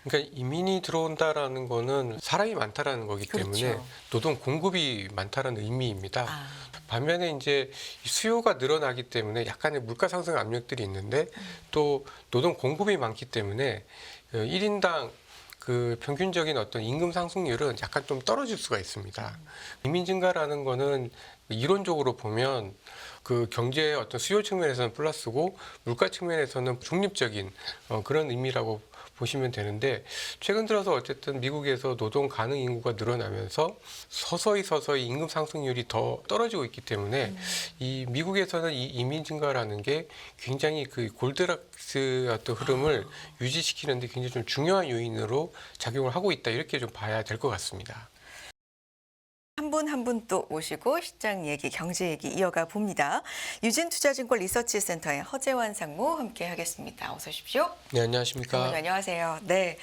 그러니까 이민이 들어온다라는 거는 사람이 많다라는 거기 때문에 그렇죠. 노동 공급이 많다라는 의미입니다. 아, 반면에 이제 수요가 늘어나기 때문에 약간의 물가 상승 압력들이 있는데 또 노동 공급이 많기 때문에 1인당 그 평균적인 어떤 임금 상승률은 약간 좀 떨어질 수가 있습니다. 이민 증가라는 거는 이론적으로 보면 그 경제의 어떤 수요 측면에서는 플러스고 물가 측면에서는 중립적인 그런 의미라고 보시면 되는데 최근 들어서 어쨌든 미국에서 노동 가능 인구가 늘어나면서 서서히 임금 상승률이 더 떨어지고 있기 때문에 이 미국에서는 이 이민 증가라는 게 굉장히 그 골드락스 어떤 흐름을 유지시키는데 굉장히 좀 중요한 요인으로 작용을 하고 있다 이렇게 좀 봐야 될 것 같습니다. 한 분 한 분 또 모시고 시장 얘기, 경제 얘기 이어가 봅니다. 유진투자증권 리서치센터의 허재환 상무 함께 하겠습니다. 어서 오십시오. 네, 안녕하십니까. 상무님 안녕하세요. 네.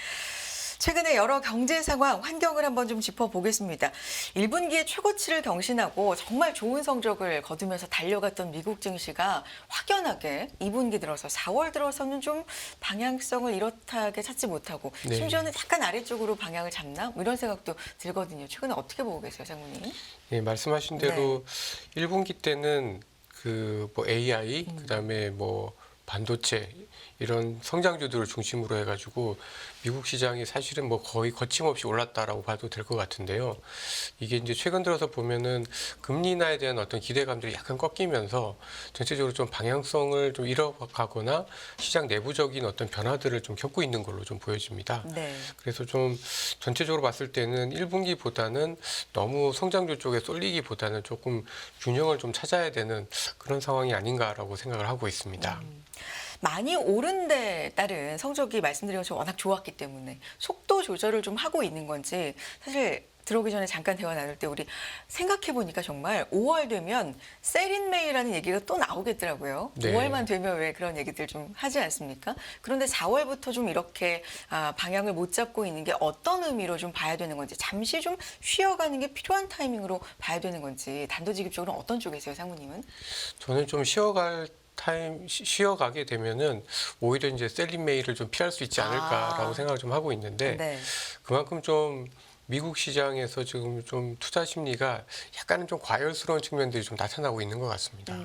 최근에 여러 경제 상황, 환경을 한번 좀 짚어보겠습니다. 1분기에 최고치를 경신하고 정말 좋은 성적을 거두면서 달려갔던 미국 증시가 확연하게 2분기 들어서 4월 들어서는 좀 방향성을 이렇게 찾지 못하고 네. 심지어는 약간 아래쪽으로 방향을 잡나? 뭐 이런 생각도 들거든요. 최근에 어떻게 보고 계세요, 상무님? 네, 말씀하신 대로 1분기 때는 그 뭐 AI, 그다음에 뭐 반도체 이런 성장주들을 중심으로 해가지고 미국 시장이 사실은 뭐 거의 거침없이 올랐다라고 봐도 될 것 같은데요. 이게 이제 최근 들어서 보면은 금리 인하에 대한 어떤 기대감들이 약간 꺾이면서 전체적으로 좀 방향성을 좀 잃어가거나 시장 내부적인 어떤 변화들을 좀 겪고 있는 걸로 좀 보여집니다. 네. 그래서 좀 전체적으로 봤을 때는 1분기보다는 너무 성장주 쪽에 쏠리기보다는 조금 균형을 좀 찾아야 되는 그런 상황이 아닌가라고 생각을 하고 있습니다. 많이 오른 데 따른 성적이 말씀드린 것처럼 워낙 좋았기 때문에 속도 조절을 좀 하고 있는 건지 사실 들어오기 전에 잠깐 대화 나눌 때 우리 생각해 보니까 정말 5월 되면 셀인메이라는 얘기가 또 나오겠더라고요. 네. 5월만 되면 왜 그런 얘기들 좀 하지 않습니까? 그런데 4월부터 좀 이렇게 방향을 못 잡고 있는 게 어떤 의미로 좀 봐야 되는 건지 잠시 좀 쉬어가는 게 필요한 타이밍으로 봐야 되는 건지 단도직입적으로 어떤 쪽이세요, 상무님은? 저는 좀 쉬어가게 되면은 오히려 이제 셀린메이를 좀 피할 수 있지 않을까라고 생각을 좀 하고 있는데 네. 그만큼 좀 미국 시장에서 지금 좀 투자 심리가 약간은 좀 과열스러운 측면들이 좀 나타나고 있는 것 같습니다.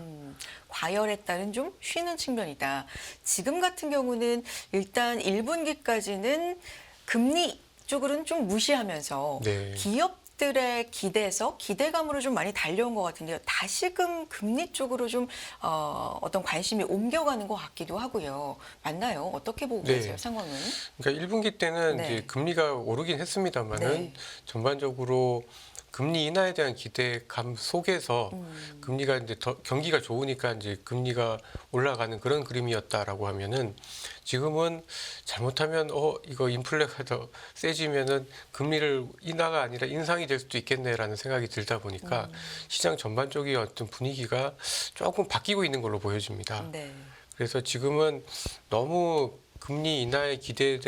과열에 따른 좀 쉬는 측면이다. 지금 같은 경우는 일단 1분기까지는 금리 쪽으로는 좀 무시하면서 네. 기업들의 기대감으로 좀 많이 달려온 것 같은데요. 다시금 금리 쪽으로 좀 어떤 관심이 옮겨가는 것 같기도 하고요. 맞나요? 어떻게 보고 네. 계세요, 상황은? 그러니까 1분기 때는 네. 이제 금리가 오르긴 했습니다만은 네. 전반적으로 금리 인하에 대한 기대감 속에서 금리가 이제 더 경기가 좋으니까 이제 금리가 올라가는 그런 그림이었다라고 하면은 지금은 잘못하면 이거 인플레가 더 세지면은 금리를 인하가 아니라 인상이 될 수도 있겠네라는 생각이 들다 보니까 시장 전반적인 어떤 분위기가 조금 바뀌고 있는 걸로 보여집니다. 네. 그래서 지금은 너무 금리 인하에 기대에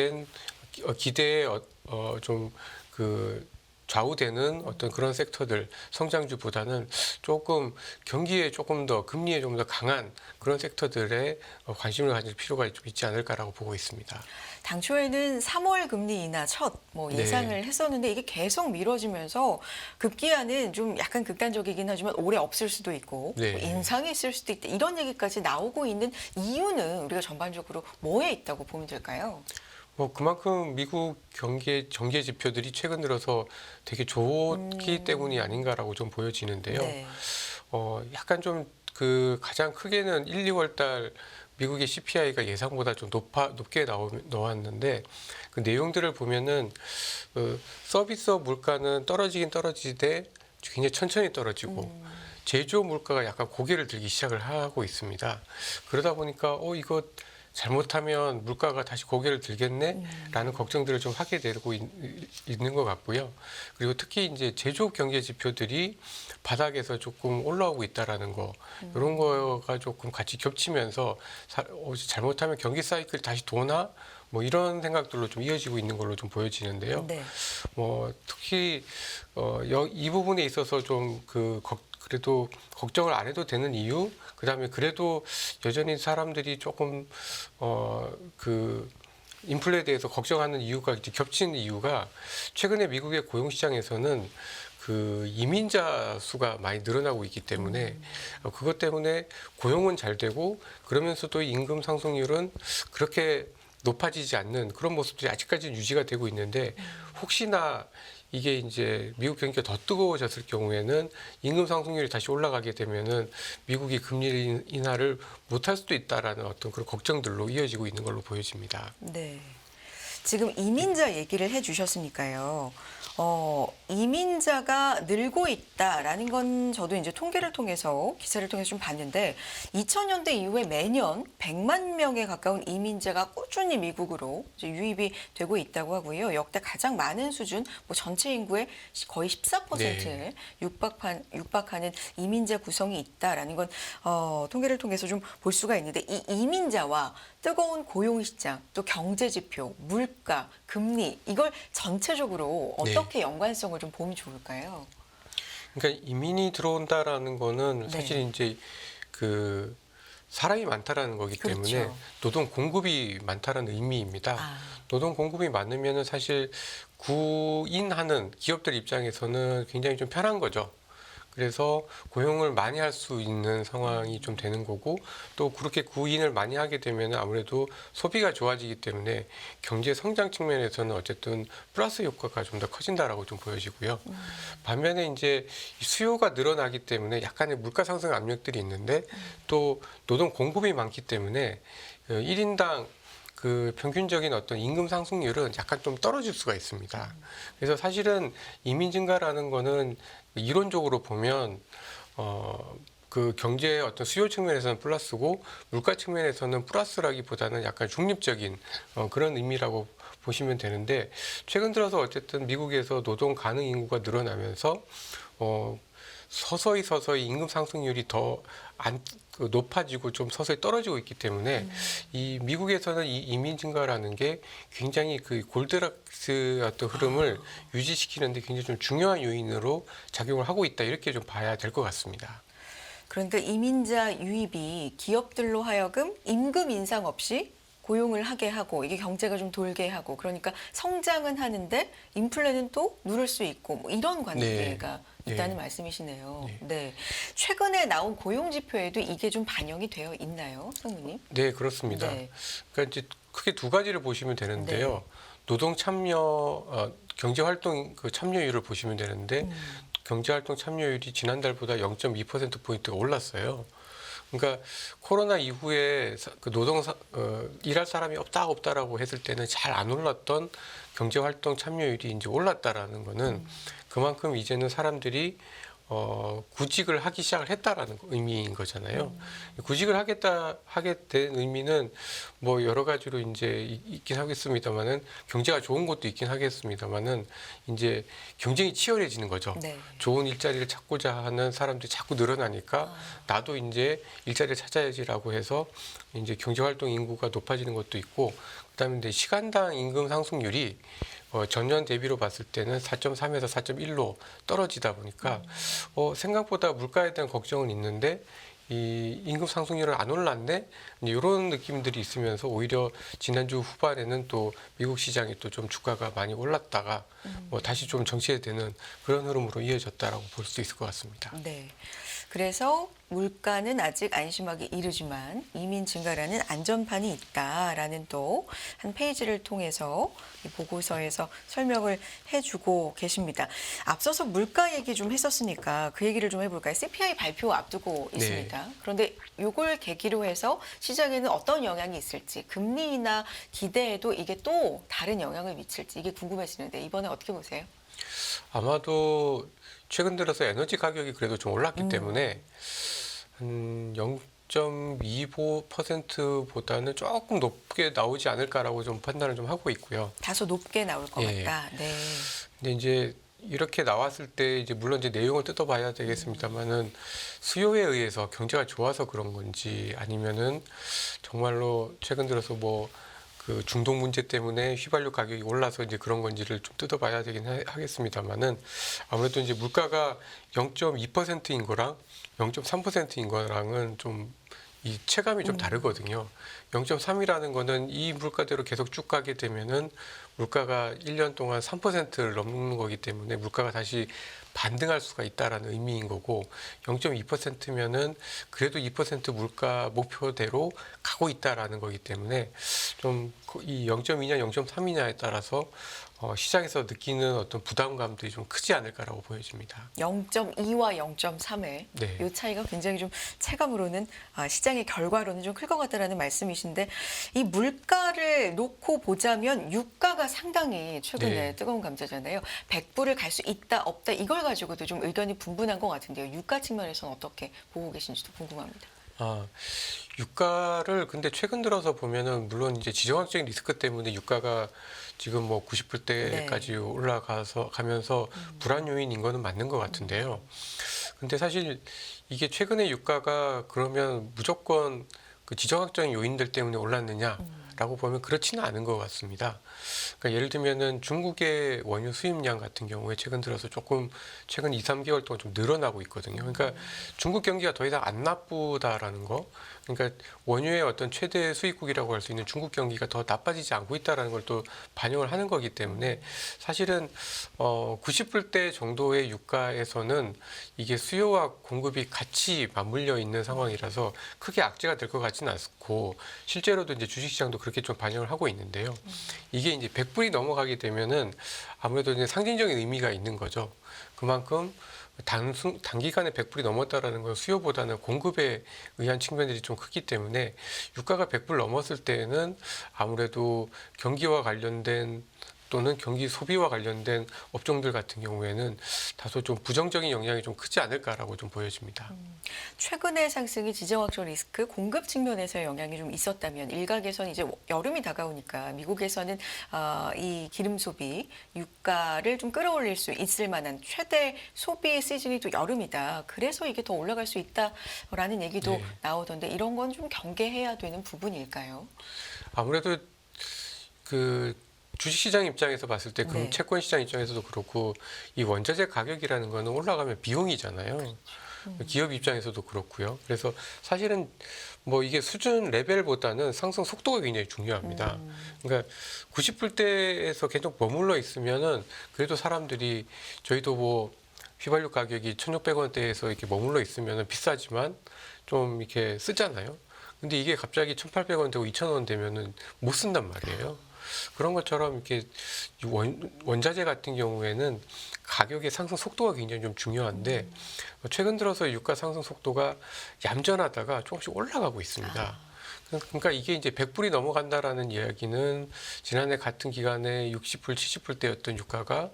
좀 그 좌우되는 어떤 그런 섹터들 성장주보다는 조금 경기에 조금 더 금리에 좀 더 강한 그런 섹터들에 관심을 가질 필요가 좀 있지 않을까라고 보고 있습니다. 당초에는 3월 금리 인하 첫 뭐 네. 예상을 했었는데 이게 계속 미뤄지면서 급기야는 좀 약간 극단적이긴 하지만 올해 없을 수도 있고 네. 뭐 인상이 있을 수도 있다 이런 얘기까지 나오고 있는 이유는 우리가 전반적으로 뭐에 있다고 보면 될까요? 뭐 그만큼 미국 경제 지표들이 최근 들어서 되게 좋기 때문이 아닌가라고 좀 보여지는데요. 네. 약간 좀 그 가장 크게는 1, 2월 달 미국의 CPI가 예상보다 좀 높게 나왔는데 그 내용들을 보면은 서비스업 물가는 떨어지긴 떨어지되 굉장히 천천히 떨어지고 제조 물가가 약간 고개를 들기 시작을 하고 있습니다. 그러다 보니까 이거 잘못하면 물가가 다시 고개를 들겠네라는 걱정들을 좀 하게 되고 있는 것 같고요. 그리고 특히 이제 제조업 경제 지표들이 바닥에서 조금 올라오고 있다라는 거 이런 거가 조금 같이 겹치면서 잘못하면 경기 사이클 다시 도나 뭐 이런 생각들로 좀 이어지고 있는 걸로 좀 보여지는데요. 네. 특히 이 부분에 있어서 좀 그래도 걱정을 안 해도 되는 이유, 그다음에 그래도 여전히 사람들이 조금 인플레에 대해서 걱정하는 이유가 이제 겹치는 이유가 최근에 미국의 고용 시장에서는 그 이민자 수가 많이 늘어나고 있기 때문에 그것 때문에 고용은 잘 되고 그러면서도 임금 상승률은 그렇게 높아지지 않는 그런 모습들이 아직까지는 유지가 되고 있는데 혹시나 이게 이제 미국 경기가 더 뜨거워졌을 경우에는 임금 상승률이 다시 올라가게 되면은 미국이 금리 인하를 못할 수도 있다라는 어떤 그런 걱정들로 이어지고 있는 걸로 보여집니다. 네. 지금 이민자 얘기를 해주셨으니까요. 이민자가 늘고 있다라는 건 저도 이제 통계를 통해서 기사를 통해서 좀 봤는데 2000년대 이후에 매년 100만 명에 가까운 이민자가 꾸준히 미국으로 이제 유입이 되고 있다고 하고요. 역대 가장 많은 수준, 뭐 전체 인구의 거의 14%에 육박하는 이민자 구성이 있다라는 건 통계를 통해서 좀 볼 수가 있는데 이 이민자와 뜨거운 고용 시장, 또 경제 지표, 물가, 금리 이걸 전체적으로 어떻게 연관성을 좀 보면 좋을까요? 그러니까 이민이 들어온다라는 거는 사실 이제 그 사람이 많다라는 거기 때문에 그렇죠. 노동 공급이 많다라는 의미입니다. 노동 공급이 많으면은 사실 구인하는 기업들 입장에서는 굉장히 좀 편한 거죠. 그래서 고용을 많이 할 수 있는 상황이 좀 되는 거고 또 그렇게 구인을 많이 하게 되면 아무래도 소비가 좋아지기 때문에 경제 성장 측면에서는 어쨌든 플러스 효과가 좀 더 커진다라고 좀 보여지고요. 반면에 이제 수요가 늘어나기 때문에 약간의 물가 상승 압력들이 있는데 또 노동 공급이 많기 때문에 1인당 그 평균적인 어떤 임금 상승률은 약간 좀 떨어질 수가 있습니다. 그래서 사실은 이민 증가라는 거는 이론적으로 보면 그 경제의 어떤 수요 측면에서는 플러스고 물가 측면에서는 플러스라기보다는 약간 중립적인 그런 의미라고 보시면 되는데 최근 들어서 어쨌든 미국에서 노동 가능 인구가 늘어나면서 서서히 임금 상승률이 더 높아지고 좀 서서히 떨어지고 있기 때문에 이 미국에서는 이 이민 증가라는 게 굉장히 그 골드락스 어떤 흐름을 유지시키는데 굉장히 좀 중요한 요인으로 작용을 하고 있다 이렇게 좀 봐야 될 것 같습니다. 그러니까 이민자 유입이 기업들로 하여금 임금 인상 없이 고용을 하게 하고 이게 경제가 좀 돌게 하고 그러니까 성장은 하는데 인플레는 또 누를 수 있고 뭐 이런 관계가 있다는 말씀이시네요. 네. 최근에 나온 고용 지표에도 이게 좀 반영이 되어 있나요, 성우님? 네, 그렇습니다. 네. 그러니까 이제 크게 두 가지를 보시면 되는데요. 노동 참여, 경제 활동 그 참여율을 보시면 되는데 경제 활동 참여율이 지난달보다 0.2%포인트가 올랐어요. 그러니까 코로나 이후에 그 일할 사람이 없다라고 했을 때는 잘 안 올랐던 경제 활동 참여율이 이제 올랐다라는 거는 그만큼 이제는 사람들이 구직을 하기 시작을 했다라는 의미인 거잖아요. 구직을 하게 된 의미는 뭐 여러 가지로 이제 있긴 하겠습니다만은 경제가 좋은 것도 있긴 하겠습니다만은 이제 경쟁이 치열해지는 거죠. 좋은 일자리를 찾고자 하는 사람들이 자꾸 늘어나니까 나도 이제 일자리를 찾아야지라고 해서 이제 경제 활동 인구가 높아지는 것도 있고 그다음에 이제 시간당 임금 상승률이 전년 대비로 봤을 때는 4.3에서 4.1로 떨어지다 보니까 생각보다 물가에 대한 걱정은 있는데 이 임금 상승률은 안 올랐네 이런 느낌들이 있으면서 오히려 지난주 후반에는 또 미국 시장이 또 좀 주가가 많이 올랐다가 다시 좀 정체되는 그런 흐름으로 이어졌다라고 볼 수 있을 것 같습니다. 네. 그래서 물가는 아직 안심하기 이르지만 이민 증가라는 안전판이 있다라는 또 한 페이지를 통해서 이 보고서에서 설명을 해주고 계십니다. 앞서서 물가 얘기 좀 했었으니까 그 얘기를 좀 해볼까요? CPI 발표 앞두고 있습니다. 그런데 이걸 계기로 해서 시장에는 어떤 영향이 있을지 금리나 기대에도 이게 또 다른 영향을 미칠지 이게 궁금해지는데 이번에 어떻게 보세요? 아마도 최근 들어서 에너지 가격이 그래도 좀 올랐기 때문에 한 0.25%보다는 조금 높게 나오지 않을까라고 좀 판단을 좀 하고 있고요. 다소 높게 나올 것 같다. 네. 근데 이제 이렇게 나왔을 때 이제 물론 이제 내용을 뜯어봐야 되겠습니다만은 수요에 의해서 경제가 좋아서 그런 건지 아니면은 정말로 최근 들어서 뭐 그 중동 문제 때문에 휘발유 가격이 올라서 이제 그런 건지를 좀 뜯어봐야 되긴 하겠습니다만은 아무래도 이제 물가가 0.2%인 거랑 0.3%인 거랑은 좀 이 체감이 좀 다르거든요. 0.3이라는 거는 이 물가대로 계속 쭉 가게 되면은 물가가 1년 동안 3%를 넘는 거기 때문에 물가가 다시 반등할 수가 있다라는 의미인 거고 0.2%면은 그래도 2% 물가 목표대로 가고 있다라는 거기 때문에 좀 이 0.2냐 0.3이냐에 따라서 시장에서 느끼는 어떤 부담감들이 좀 크지 않을까라고 보여집니다. 0.2와 0.3의 네. 이 차이가 굉장히 좀 체감으로는 시장의 결과로는 좀 클 것 같다라는 말씀이신데 이 물가를 놓고 보자면 유가가 상당히 최근에 네. 뜨거운 감자잖아요. 100불을 갈 수 있다 없다 이걸 가지고도 좀 의견이 분분한 것 같은데요. 유가 측면에서는 어떻게 보고 계신지도 궁금합니다. 유가를 근데 최근 들어서 보면은 물론 이제 지정학적인 리스크 때문에 유가가 지금 뭐 90불대까지 올라가서 가면서 불안 요인인 거는 맞는 것 같은데요. 근데 사실 이게 최근에 유가가 그러면 무조건 그 지정학적인 요인들 때문에 올랐느냐라고 보면 그렇지는 않은 것 같습니다. 그러니까 예를 들면은 중국의 원유 수입량 같은 경우에 최근 들어서 조금 최근 2, 3개월 동안 좀 늘어나고 있거든요. 그러니까 중국 경기가 더 이상 안 나쁘다라는 거. 그러니까 원유의 어떤 최대 수입국이라고 할 수 있는 중국 경기가 더 나빠지지 않고 있다라는 걸 또 반영을 하는 거기 때문에 사실은 90불대 정도의 유가에서는 이게 수요와 공급이 같이 맞물려 있는 상황이라서 크게 악재가 될 것 같지는 않고 실제로도 이제 주식시장도 그렇게 좀 반영을 하고 있는데요. 이게 이제 100불이 넘어가게 되면은 아무래도 이제 상징적인 의미가 있는 거죠. 그만큼 단기간에 100불이 넘었다라는 건 수요보다는 공급에 의한 측면들이 좀 크기 때문에 유가가 100불 넘었을 때에는 아무래도 경기와 관련된 또는 경기 소비와 관련된 업종들 같은 경우에는 다소 좀 부정적인 영향이 좀 크지 않을까라고 좀 보여집니다. 최근의 상승이 지정학적 리스크 공급 측면에서의 영향이 좀 있었다면 일각에서는 이제 여름이 다가오니까 미국에서는 이 기름 소비 유가를 좀 끌어올릴 수 있을 만한 최대 소비 시즌이 또 여름이다. 그래서 이게 더 올라갈 수 있다라는 얘기도 네. 나오던데 이런 건 좀 경계해야 되는 부분일까요? 아무래도 그 주식시장 입장에서 봤을 때 네. 채권 시장 입장에서도 그렇고 이 원자재 가격이라는 거는 올라가면 비용이잖아요. 기업 입장에서도 그렇고요. 그래서 사실은 뭐 이게 수준 레벨보다는 상승 속도가 굉장히 중요합니다. 그러니까 90불대에서 계속 머물러 있으면은 그래도 사람들이 저희도 뭐 휘발유 가격이 1,600원대에서 이렇게 머물러 있으면은 비싸지만 좀 이렇게 쓰잖아요. 근데 이게 갑자기 1,800원 되고 2,000원 되면은 못 쓴단 말이에요. 그런 것처럼 이렇게 원자재 같은 경우에는 가격의 상승 속도가 굉장히 좀 중요한데 최근 들어서 유가 상승 속도가 얌전하다가 조금씩 올라가고 있습니다. 그러니까 이게 이제 100불이 넘어간다라는 이야기는 지난해 같은 기간에 60불, 70불대였던 유가가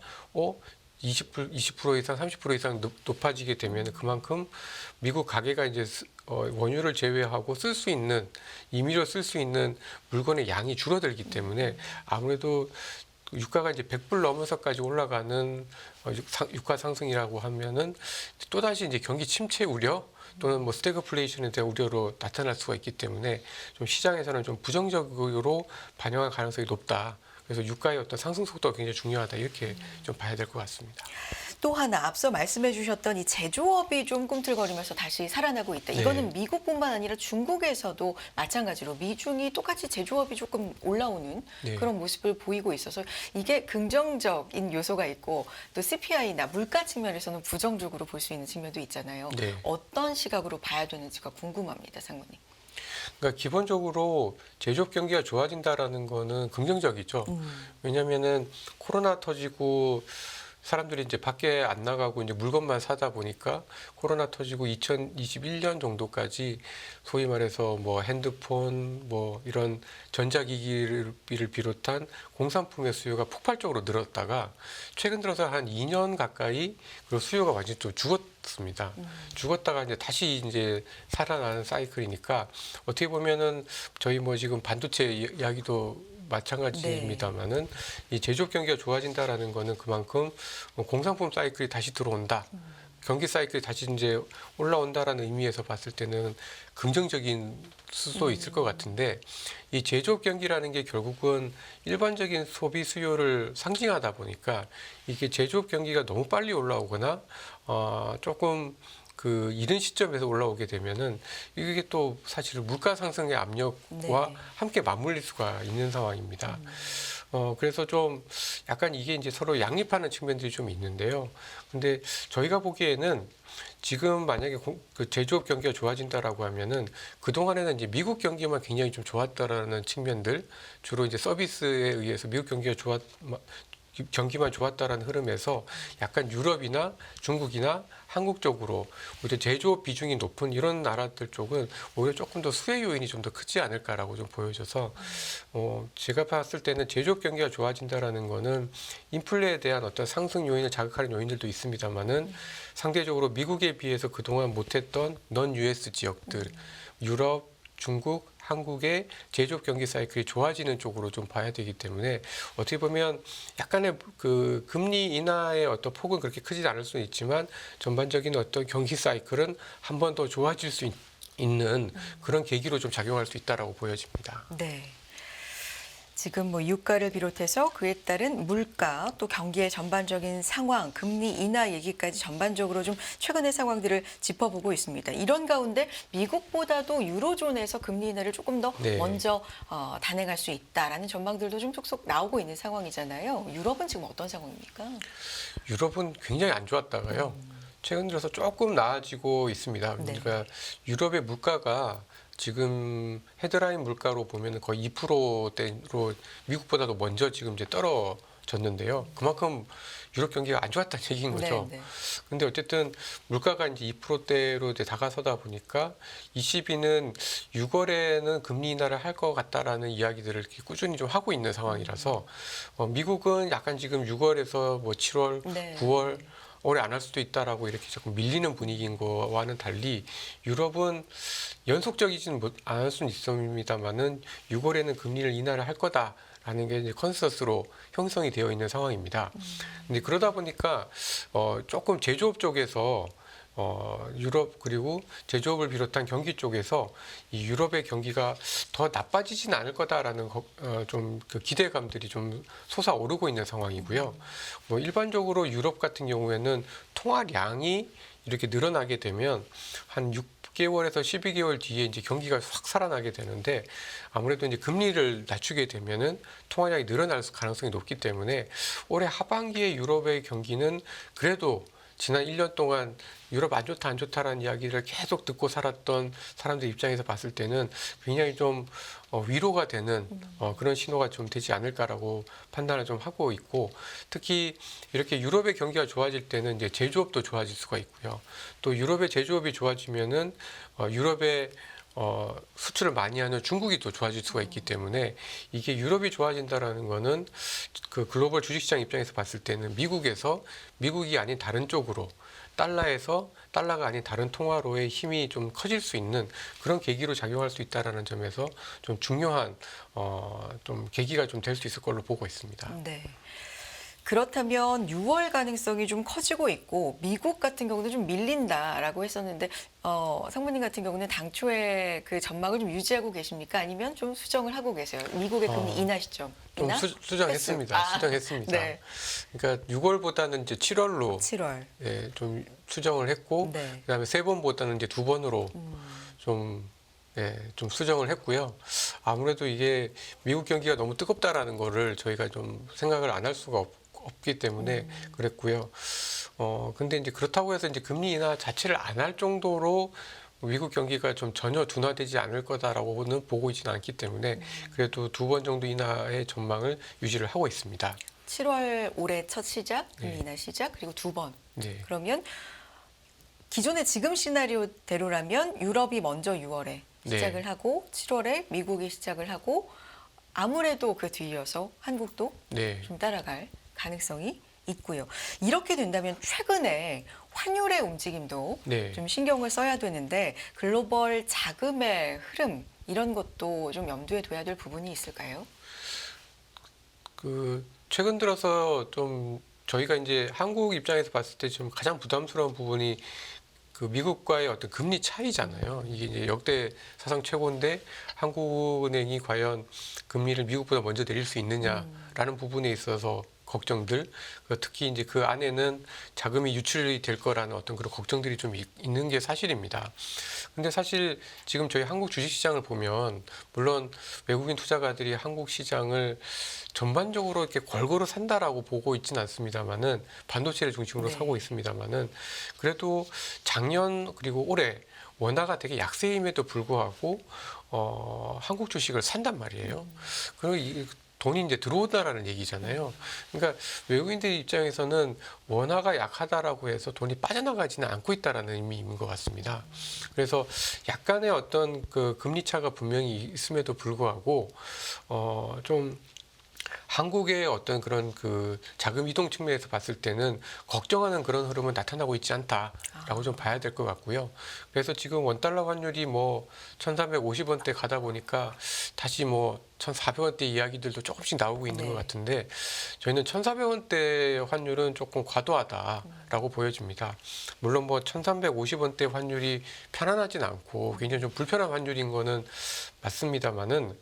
20% 이상, 30% 이상 높아지게 되면 그만큼 미국 가계가 이제 원유를 제외하고 쓸 수 있는 임의로 쓸 수 있는 물건의 양이 줄어들기 때문에 아무래도 유가가 이제 100불 넘어서까지 올라가는 유가 상승이라고 하면은 또다시 이제 경기 침체 우려 또는 뭐 스태그플레이션에 대한 우려로 나타날 수가 있기 때문에 좀 시장에서는 좀 부정적으로 반영할 가능성이 높다. 그래서 유가의 어떤 상승 속도가 굉장히 중요하다 이렇게 좀 봐야 될 것 같습니다. 또 하나 앞서 말씀해 주셨던 이 제조업이 좀 꿈틀거리면서 다시 살아나고 있다. 네. 이거는 미국뿐만 아니라 중국에서도 마찬가지로 미중이 똑같이 제조업이 조금 올라오는 네. 그런 모습을 보이고 있어서 이게 긍정적인 요소가 있고 또 CPI나 물가 측면에서는 부정적으로 볼 수 있는 측면도 있잖아요. 네. 어떤 시각으로 봐야 되는지가 궁금합니다, 상무님. 그러니까 기본적으로 제조업 경기가 좋아진다라는 거는 긍정적이죠. 왜냐면은 코로나 터지고 사람들이 이제 밖에 안 나가고 이제 물건만 사다 보니까 코로나 터지고 2021년 정도까지 소위 말해서 뭐 핸드폰 뭐 이런 전자기기를 비롯한 공산품의 수요가 폭발적으로 늘었다가 최근 들어서 한 2년 가까이 그 수요가 완전히 또 죽었습니다. 죽었다가 이제 다시 이제 살아나는 사이클이니까 어떻게 보면은 저희 뭐 지금 반도체 이야기도 마찬가지입니다만은 이 제조업 경기가 좋아진다라는 거는 그만큼 공산품 사이클이 다시 들어온다. 경기 사이클이 다시 이제 올라온다라는 의미에서 봤을 때는 긍정적인 수도 있을 것 같은데 이 제조업 경기라는 게 결국은 일반적인 소비 수요를 상징하다 보니까 이게 제조업 경기가 너무 빨리 올라오거나 조금 그 이른 시점에서 올라오게 되면은 이게 또 사실 물가 상승의 압력과 네. 함께 맞물릴 수가 있는 상황입니다. 그래서 좀 약간 이게 이제 서로 양립하는 측면들이 좀 있는데요. 근데 저희가 보기에는 지금 만약에 그 제조업 경기가 좋아진다라고 하면은 그동안에는 이제 미국 경기만 굉장히 좀 좋았다라는 측면들, 주로 이제 서비스에 의해서 미국 경기만 좋았다라는 흐름에서 약간 유럽이나 중국이나 한국 쪽으로 오히려 제조업 비중이 높은 이런 나라들 쪽은 오히려 조금 더 수혜 요인이 좀 더 크지 않을까라고 좀 보여져서 제가 봤을 때는 제조업 경기가 좋아진다라는 거는 인플레에 대한 어떤 상승 요인을 자극하는 요인들도 있습니다만은 상대적으로 미국에 비해서 그동안 못했던 넌 US 지역들, 유럽, 중국, 한국의 제조업 경기 사이클이 좋아지는 쪽으로 좀 봐야 되기 때문에 어떻게 보면 약간의 그 금리 인하의 어떤 폭은 그렇게 크지 않을 수는 있지만 전반적인 어떤 경기 사이클은 한 번 더 좋아질 수 있는 그런 계기로 좀 작용할 수 있다라고 보여집니다. 네. 지금 뭐 유가를 비롯해서 그에 따른 물가 또 경기의 전반적인 상황, 금리 인하 얘기까지 전반적으로 좀 최근의 상황들을 짚어보고 있습니다. 이런 가운데 미국보다도 유로존에서 금리 인하를 조금 더 네. 먼저 단행할 수 있다라는 전망들도 좀 속속 나오고 있는 상황이잖아요. 유럽은 지금 어떤 상황입니까? 유럽은 굉장히 안 좋았다가요. 최근 들어서 조금 나아지고 있습니다. 네. 그러니까 유럽의 물가가 지금 헤드라인 물가로 보면 거의 2%대로 미국보다도 먼저 지금 이제 떨어졌는데요. 그만큼 유럽 경기가 안 좋았다는 얘기인 거죠. 네, 네. 근데 어쨌든 물가가 이제 2%대로 이제 다가서다 보니까 ECB는 6월에는 금리 인하를 할 것 같다라는 이야기들을 이렇게 꾸준히 좀 하고 있는 상황이라서 미국은 약간 지금 6월에서 뭐 7월, 네. 9월 올해 안 할 수도 있다라고 이렇게 자꾸 밀리는 분위기인 거와는 달리 유럽은 연속적이지는 않을 수는 있습니다만은 6월에는 금리를 인하를 할 거다라는 게 이제 컨센서스로 형성이 되어 있는 상황입니다. 근데 그러다 보니까 조금 제조업 쪽에서 유럽 그리고 제조업을 비롯한 경기 쪽에서 이 유럽의 경기가 더 나빠지진 않을 거다라는 좀 그 기대감들이 좀 솟아오르고 있는 상황이고요. 뭐 일반적으로 유럽 같은 경우에는 통화량이 이렇게 늘어나게 되면 한 6개월에서 12개월 뒤에 이제 경기가 확 살아나게 되는데 아무래도 이제 금리를 낮추게 되면은 통화량이 늘어날 가능성이 높기 때문에 올해 하반기에 유럽의 경기는 그래도 지난 1년 동안 유럽 안 좋다 안 좋다라는 이야기를 계속 듣고 살았던 사람들 입장에서 봤을 때는 굉장히 좀 위로가 되는 그런 신호가 좀 되지 않을까라고 판단을 좀 하고 있고 특히 이렇게 유럽의 경기가 좋아질 때는 이제 제조업도 좋아질 수가 있고요. 또 유럽의 제조업이 좋아지면은 유럽의 수출을 많이 하는 중국이 또 좋아질 수가 있기 때문에 이게 유럽이 좋아진다라는 거는 그 글로벌 주식시장 입장에서 봤을 때는 미국이 아닌 다른 쪽으로 달러가 아닌 다른 통화로의 힘이 좀 커질 수 있는 그런 계기로 작용할 수 있다라는 점에서 좀 중요한 좀 계기가 좀 될 수 있을 걸로 보고 있습니다. 네. 그렇다면 6월 가능성이 좀 커지고 있고 미국 같은 경우는 좀 밀린다라고 했었는데 상무님 같은 경우는 당초에 그 전망을 좀 유지하고 계십니까? 아니면 좀 수정을 하고 계세요? 미국의 금리 인하 시점. 좀 수정했습니다. 수정했습니다. 네. 그러니까 6월보다는 이제 7월로 7월. 예, 좀 수정을 했고 네. 그다음에 3번보다는 이제 2번으로 좀 좀 수정을 했고요. 아무래도 이게 미국 경기가 너무 뜨겁다라는 거를 저희가 좀 생각을 안 할 수가 없기 때문에 그랬고요. 근데 이제 그렇다고 해서 이제 금리 인하 자체를 안 할 정도로 미국 경기가 좀 전혀 둔화되지 않을 거다라고는 보고 있지는 않기 때문에 그래도 2번 정도 인하의 전망을 유지를 하고 있습니다. 7월 올해 첫 시작, 금리 인하 시작, 그리고 2번. 네. 그러면 기존의 지금 시나리오대로라면 유럽이 먼저 6월에 시작을 네. 하고 7월에 미국이 시작을 하고 아무래도 그 뒤이어서 한국도 네. 좀 따라갈 가능성이 있고요. 이렇게 된다면 최근에 환율의 움직임도 네. 좀 신경을 써야 되는데 글로벌 자금의 흐름 이런 것도 좀 염두에 둬야 될 부분이 있을까요? 그 최근 들어서 좀 저희가 이제 한국 입장에서 봤을 때 좀 가장 부담스러운 부분이 그 미국과의 어떤 금리 차이잖아요. 이게 이제 역대 사상 최고인데 한국은행이 과연 금리를 미국보다 먼저 내릴 수 있느냐라는 부분에 있어서 걱정들, 특히 이제 그 안에는 자금이 유출이 될 거라는 어떤 그런 걱정들이 좀 있는 게 사실입니다. 근데 사실 지금 저희 한국 주식시장을 보면 물론 외국인 투자가들이 한국 시장을 전반적으로 이렇게 골고루 산다라고 보고 있지는 않습니다만은 반도체를 중심으로 네. 사고 있습니다만은 그래도 작년 그리고 올해 원화가 되게 약세임에도 불구하고 한국 주식을 산단 말이에요. 그리고 돈이 이제 들어온다라는 얘기잖아요. 그러니까 외국인들 입장에서는 원화가 약하다라고 해서 돈이 빠져나가지는 않고 있다라는 의미인 것 같습니다. 그래서 약간의 어떤 그 금리 차가 분명히 있음에도 불구하고 좀 한국의 어떤 그런 그 자금 이동 측면에서 봤을 때는 걱정하는 그런 흐름은 나타나고 있지 않다라고 좀 봐야 될 것 같고요. 그래서 지금 원달러 환율이 뭐 1,350원대 가다 보니까 다시 뭐 1,400원대 이야기들도 조금씩 나오고 있는 네. 것 같은데 저희는 1,400원대 환율은 조금 과도하다라고 보여집니다. 물론 뭐 1,350원대 환율이 편안하진 않고 굉장히 좀 불편한 환율인 거는 맞습니다만은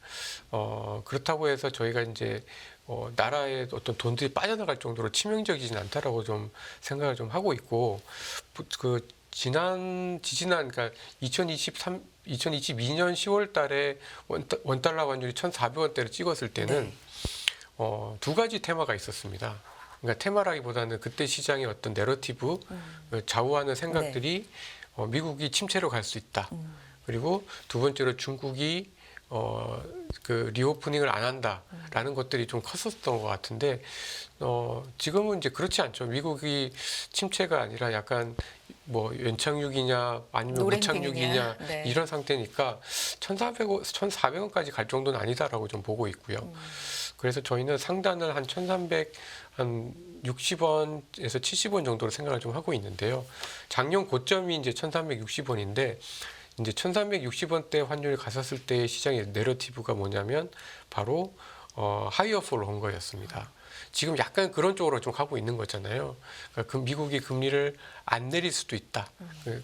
그렇다고 해서 저희가 이제 나라의 어떤 돈들이 빠져나갈 정도로 치명적이진 않다라고 좀 생각을 좀 하고 있고 그 지지난 그러니까 2022년 10월 달에 원달러 환율이 1,400원대를 찍었을 때는 네. 두 가지 테마가 있었습니다. 그러니까 테마라기보다는 그때 시장의 어떤 내러티브 좌우하는 생각들이 미국이 침체로 갈 수 있다. 그리고 두 번째로 중국이 그 리오프닝을 안 한다라는 것들이 좀 컸었던 것 같은데 지금은 이제 그렇지 않죠. 미국이 침체가 아니라 약간 뭐 연착륙이냐 아니면 무착륙이냐 네. 이런 상태니까 1,400원까지 갈 정도는 아니다라고 좀 보고 있고요. 그래서 저희는 상단을 한 1,360원에서 70원 정도로 생각을 좀 하고 있는데요. 작년 고점이 이제 1,360원인데 이제 1,360원대 환율이 갔었을 때의 시장의 내러티브가 뭐냐면 바로 하이어 폴 온 거였습니다. 지금 약간 그런 쪽으로 좀 가고 있는 거잖아요. 그러니까 미국이 금리를 안 내릴 수도 있다.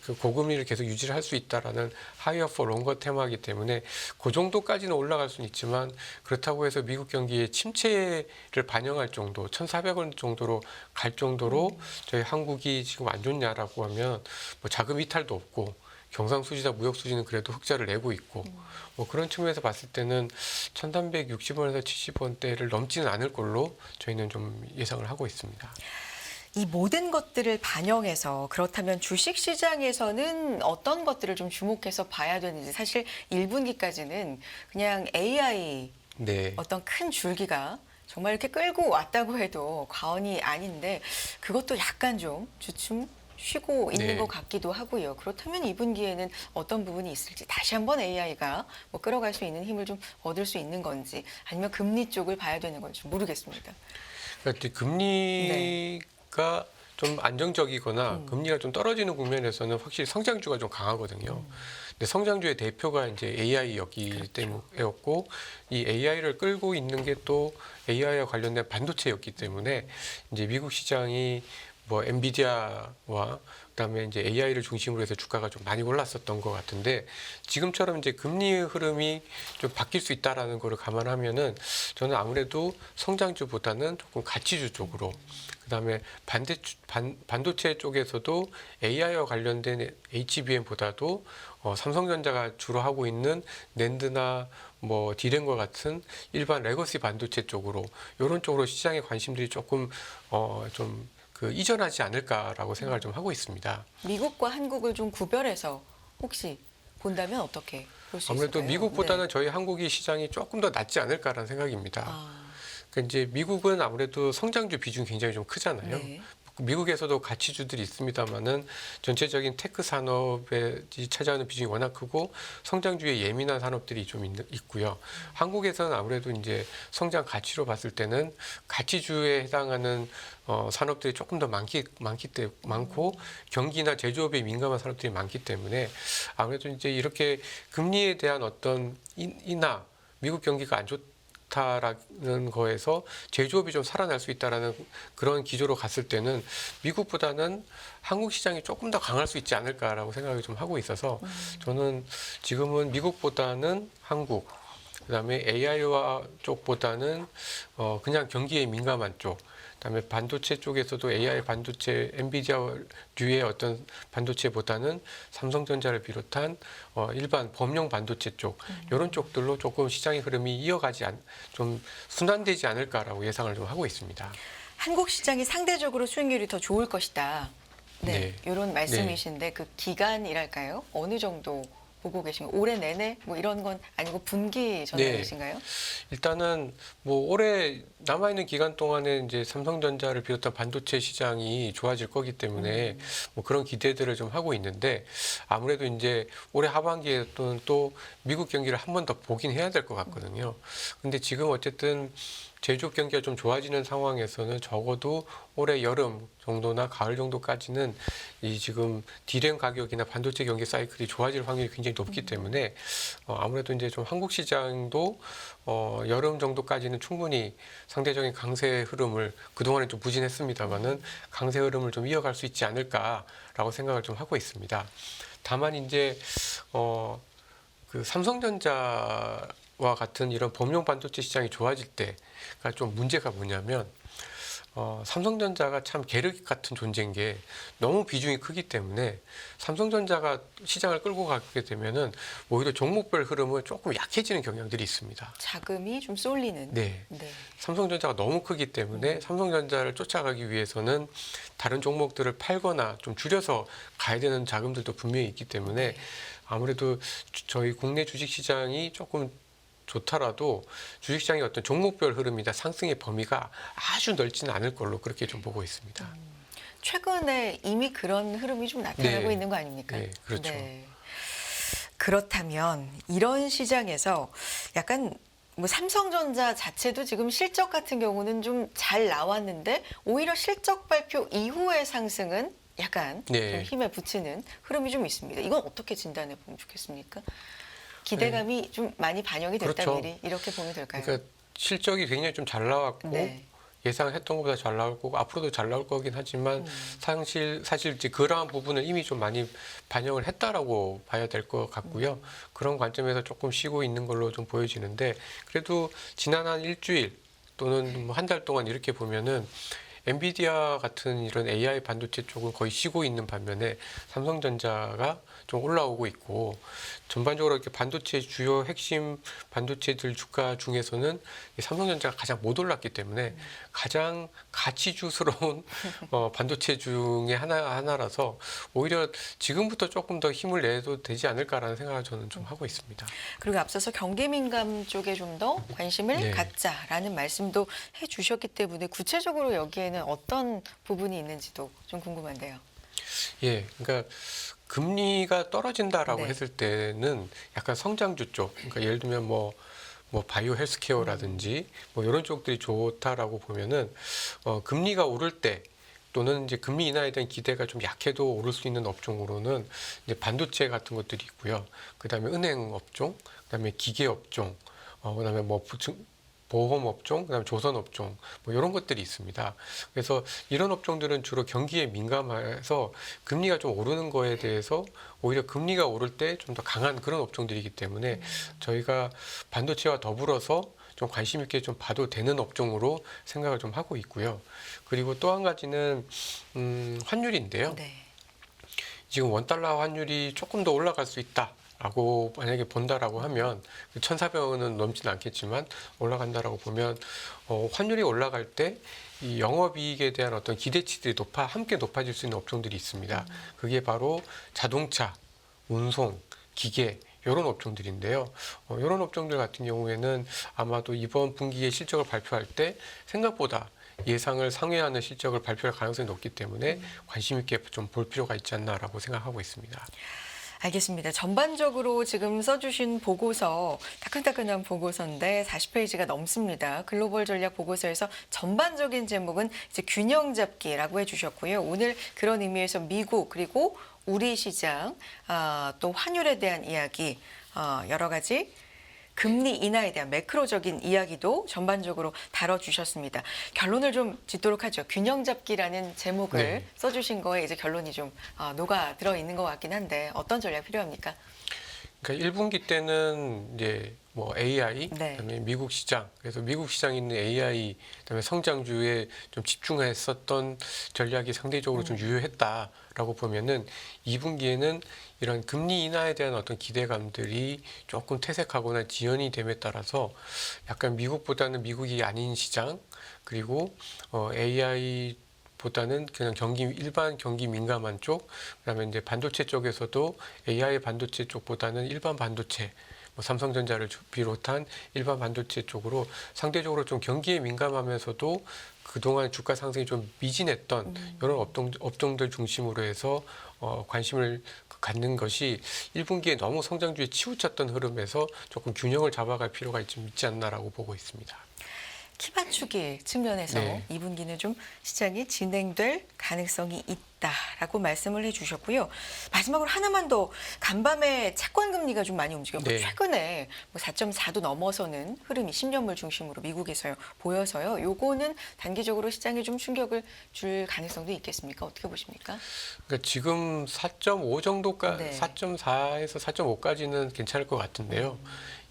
그 고금리를 계속 유지를 할 수 있다라는 하이어 폴 온 거 테마이기 때문에 그 정도까지는 올라갈 수는 있지만 그렇다고 해서 미국 경기의 침체를 반영할 정도, 1,400원 정도로 갈 정도로 저희 한국이 지금 안 좋냐라고 하면 뭐 자금 이탈도 없고 경상수지나 무역수지는 그래도 흑자를 내고 있고 뭐 그런 측면에서 봤을 때는 1,360원에서 70원대를 넘지는 않을 걸로 저희는 좀 예상을 하고 있습니다. 이 모든 것들을 반영해서 그렇다면 주식시장에서는 어떤 것들을 좀 주목해서 봐야 되는지 사실 1분기까지는 그냥 AI 네. 어떤 큰 줄기가 정말 이렇게 끌고 왔다고 해도 과언이 아닌데 그것도 약간 좀 주춤 쉬고 있는 네. 것 같기도 하고요. 그렇다면 2분기에는 어떤 부분이 있을지 다시 한번 AI가 뭐 끌어갈 수 있는 힘을 좀 얻을 수 있는 건지 아니면 금리 쪽을 봐야 되는 건지 모르겠습니다. 그러니까 금리가 좀 안정적이거나 금리가 좀 떨어지는 국면에서는 확실히 성장주가 좀 강하거든요. 근데 성장주의 대표가 이제 AI였기 때문이었고 이 AI를 끌고 있는 게 또 AI와 관련된 반도체였기 때문에 이제 미국 시장이 뭐 엔비디아와 그다음에 이제 AI를 중심으로 해서 주가가 좀 많이 올랐었던 것 같은데 지금처럼 이제 금리 흐름이 좀 바뀔 수 있다라는 거를 감안하면은 저는 아무래도 성장주보다는 조금 가치주 쪽으로 그다음에 반도체 쪽에서도 AI와 관련된 HBM보다도 삼성전자가 주로 하고 있는 낸드나 뭐 디램과 같은 일반 레거시 반도체 쪽으로 이런 쪽으로 시장의 관심들이 조금 좀 그 이전하지 않을까라고 생각을 좀 하고 있습니다. 미국과 한국을 좀 구별해서 혹시 본다면 어떻게 볼 수 있을까요? 아무래도 미국보다는 네. 저희 한국이 시장이 조금 더 낫지 않을까라는 생각입니다. 아, 그러니까 이제 미국은 아무래도 성장주 비중이 굉장히 좀 크잖아요. 네. 미국에서도 가치주들이 있습니다만은 전체적인 테크 산업에 차지하는 비중이 워낙 크고 성장주에 예민한 산업들이 좀 있고요. 한국에서는 아무래도 이제 성장 가치로 봤을 때는 가치주에 해당하는 산업들이 조금 더 많고 경기나 제조업에 민감한 산업들이 많기 때문에 아무래도 이제 이렇게 금리에 대한 어떤 인하 미국 경기가 안 좋다라는 거에서 제조업이 좀 살아날 수 있다라는 그런 기조로 갔을 때는 미국보다는 한국 시장이 조금 더 강할 수 있지 않을까라고 생각을 좀 하고 있어서 저는 지금은 미국보다는 한국 그다음에 AI와 쪽보다는 그냥 경기에 민감한 쪽 그다음에 반도체 쪽에서도 AI 반도체, 엔비디아류의 어떤 반도체보다는 삼성전자를 비롯한 일반 범용 반도체 쪽 이런 쪽들로 조금 시장의 흐름이 좀 순환되지 않을까라고 예상을 좀 하고 있습니다. 한국 시장이 상대적으로 수익률이 더 좋을 것이다. 네, 네. 이런 말씀이신데 그 기간이랄까요? 어느 정도 보고 계신가요? 올해 내내 뭐 이런 건 아니고 분기 전략이신가요? 일단은 뭐 올해 남아 있는 기간 동안에 이제 삼성전자를 비롯한 반도체 시장이 좋아질 거기 때문에 뭐 그런 기대들을 좀 하고 있는데 아무래도 이제 올해 하반기에 또 미국 경기를 한 번 더 보긴 해야 될 것 같거든요. 근데 지금 어쨌든 제조업 경기가 좀 좋아지는 상황에서는 적어도 올해 여름 정도나 가을 정도까지는 이 지금 디램 가격이나 반도체 경기 사이클이 좋아질 확률이 굉장히 높기 때문에 아무래도 이제 좀 한국 시장도 여름 정도까지는 충분히 상대적인 강세 흐름을 그동안에 좀 부진했습니다만은 강세 흐름을 좀 이어갈 수 있지 않을까라고 생각을 좀 하고 있습니다. 다만 이제 그 삼성전자와 같은 이런 범용 반도체 시장이 좋아질 때가 좀 문제가 뭐냐면 삼성전자가 참 계륵 같은 존재인 게 너무 비중이 크기 때문에 삼성전자가 시장을 끌고 가게 되면은 오히려 종목별 흐름은 조금 약해지는 경향들이 있습니다. 자금이 좀 쏠리는. 네. 네. 삼성전자가 너무 크기 때문에 삼성전자를 쫓아가기 위해서는 다른 종목들을 팔거나 좀 줄여서 가야 되는 자금들도 분명히 있기 때문에 아무래도 저희 국내 주식시장이 조금 좋더라도 주식시장의 어떤 종목별 흐름이나 상승의 범위가 아주 넓지는 않을 걸로 그렇게 좀 보고 있습니다. 최근에 이미 그런 흐름이 좀 나타나고 네. 있는 거 아닙니까? 네, 그렇죠. 그렇다면 이런 시장에서 약간 뭐 삼성전자 자체도 지금 실적 같은 경우는 좀 잘 나왔는데 오히려 실적 발표 이후의 상승은 약간 네. 좀 힘에 붙이는 흐름이 좀 있습니다. 이건 어떻게 진단해 보면 좋겠습니까? 기대감이 좀 많이 반영이 됐다 그렇죠. 미리 이렇게 보면 될까요? 그러니까 실적이 굉장히 좀 잘 나왔고 네. 예상했던 것보다 잘 나올 거고 앞으로도 잘 나올 거긴 하지만 사실 이제 그러한 부분을 이미 좀 많이 반영을 했다라고 봐야 될 것 같고요. 그런 관점에서 조금 쉬고 있는 걸로 좀 보여지는데 그래도 지난 한 일주일 또는 뭐 한 달 동안 이렇게 보면은 엔비디아 같은 이런 AI 반도체 쪽은 거의 쉬고 있는 반면에 삼성전자가 좀 올라오고 있고 전반적으로 이렇게 반도체 주요 핵심 반도체들 주가 중에서는 이 삼성전자가 가장 못 올랐기 때문에 가장 가치주스러운 반도체 중에 하나라서 오히려 지금부터 조금 더 힘을 내도 되지 않을까라는 생각을 저는 좀 하고 있습니다. 그리고 앞서서 경기 민감 쪽에 좀 더 관심을 네. 갖자라는 말씀도 해주셨기 때문에 구체적으로 여기에는 어떤 부분이 있는지도 좀 궁금한데요. 예, 그러니까 금리가 떨어진다라고 네. 했을 때는 약간 성장주 쪽, 그러니까 예를 들면 뭐 바이오 헬스케어라든지 뭐 이런 쪽들이 좋다라고 보면은 금리가 오를 때 또는 이제 금리 인하에 대한 기대가 좀 약해도 오를 수 있는 업종으로는 이제 반도체 같은 것들이 있고요. 그다음에 은행 업종, 그다음에 기계 업종, 그다음에 뭐 보험 업종, 그다음에 조선 업종 뭐 이런 것들이 있습니다. 그래서 이런 업종들은 주로 경기에 민감해서 금리가 좀 오르는 거에 대해서 오히려 금리가 오를 때 좀 더 강한 그런 업종들이기 때문에 저희가 반도체와 더불어서 좀 관심 있게 좀 봐도 되는 업종으로 생각을 좀 하고 있고요. 그리고 또 한 가지는 환율인데요. 네. 지금 원달러 환율이 조금 더 올라갈 수 있다라고 만약에 본다라고 하면 1,400원은 넘지는 않겠지만 올라간다라고 보면 환율이 올라갈 때 이 영업이익에 대한 어떤 기대치들이 함께 높아질 수 있는 업종들이 있습니다. 그게 바로 자동차, 운송, 기계 이런 업종들인데요. 이런 업종들 같은 경우에는 아마도 이번 분기에 실적을 발표할 때 생각보다 예상을 상회하는 실적을 발표할 가능성이 높기 때문에 관심 있게 좀 볼 필요가 있지 않나라고 생각하고 있습니다. 알겠습니다. 전반적으로 지금 써주신 보고서, 따끈따끈한 보고서인데 40페이지가 넘습니다. 글로벌 전략 보고서에서 전반적인 제목은 이제 균형 잡기라고 해주셨고요. 오늘 그런 의미에서 미국 그리고 우리 시장, 또 환율에 대한 이야기, 여러 가지 금리 인하에 대한 매크로적인 이야기도 전반적으로 다뤄주셨습니다. 결론을 좀 짓도록 하죠. 균형 잡기라는 제목을 네. 써주신 거에 이제 결론이 좀 녹아 들어 있는 것 같긴 한데 어떤 전략 필요합니까? 그러니까 1분기 때는 이제 뭐 AI, 네. 그다음에 미국 시장, 그래서 미국 시장에 있는 AI, 그다음에 성장주에 좀 집중했었던 전략이 상대적으로 좀 유효했다라고 보면은 2분기에는 이런 금리 인하에 대한 어떤 기대감들이 조금 퇴색하거나 지연이 됨에 따라서 약간 미국보다는 미국이 아닌 시장, 그리고 AI 보다는 그냥 일반 경기 민감한 쪽, 그다음에 이제 반도체 쪽에서도 AI 반도체 쪽보다는 일반 반도체, 뭐 삼성전자를 비롯한 일반 반도체 쪽으로 상대적으로 좀 경기에 민감하면서도 그동안 주가 상승이 좀 미진했던 이런 업종들 중심으로 해서 관심을 갖는 것이 1분기에 너무 성장주에 치우쳤던 흐름에서 조금 균형을 잡아갈 필요가 좀 있지 않나라고 보고 있습니다. 키 맞추기 측면에서 네. 2분기는 좀 시장이 진행될 가능성이 있다라고 말씀을 해주셨고요. 마지막으로 하나만 더, 간밤에 채권 금리가 좀 많이 움직였고 네. 최근에 뭐 4.4도 넘어서는 흐름이 10년물 중심으로 미국에서 보여서요. 요거는 단기적으로 시장에 좀 충격을 줄 가능성도 있겠습니까? 어떻게 보십니까? 그러니까 지금 4.5 정도까, 네. 4.4에서 4.5까지는 괜찮을 것 같은데요.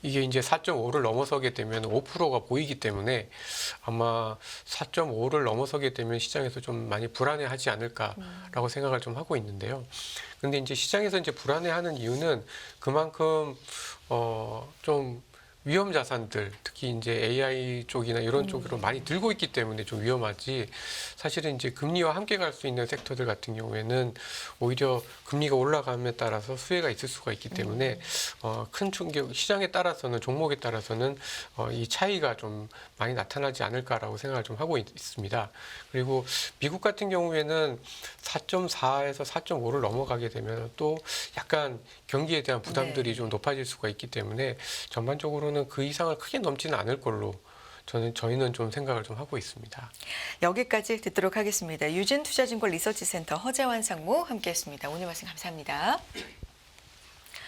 이게 이제 4.5를 넘어서게 되면 5%가 보이기 때문에 아마 4.5를 넘어서게 되면 시장에서 좀 많이 불안해하지 않을까라고 생각을 좀 하고 있는데요. 근데 이제 시장에서 이제 불안해하는 이유는 그만큼 좀 위험 자산들, 특히 이제 AI 쪽이나 이런 쪽으로 많이 들고 있기 때문에 좀 위험하지. 사실은 이제 금리와 함께 갈 수 있는 섹터들 같은 경우에는 오히려 금리가 올라감에 따라서 수혜가 있을 수가 있기 때문에 큰 충격, 시장에 따라서는, 종목에 따라서는 이 차이가 좀 많이 나타나지 않을까라고 생각을 좀 하고 있습니다. 그리고 미국 같은 경우에는 4.4에서 4.5를 넘어가게 되면 또 약간 경기에 대한 부담들이 네. 좀 높아질 수가 있기 때문에 전반적으로는 그 이상을 크게 넘지는 않을 걸로 저희는 좀 생각을 좀 하고 있습니다. 여기까지 듣도록 하겠습니다. 유진투자증권 리서치센터 허재환 상무 함께했습니다. 오늘 말씀 감사합니다.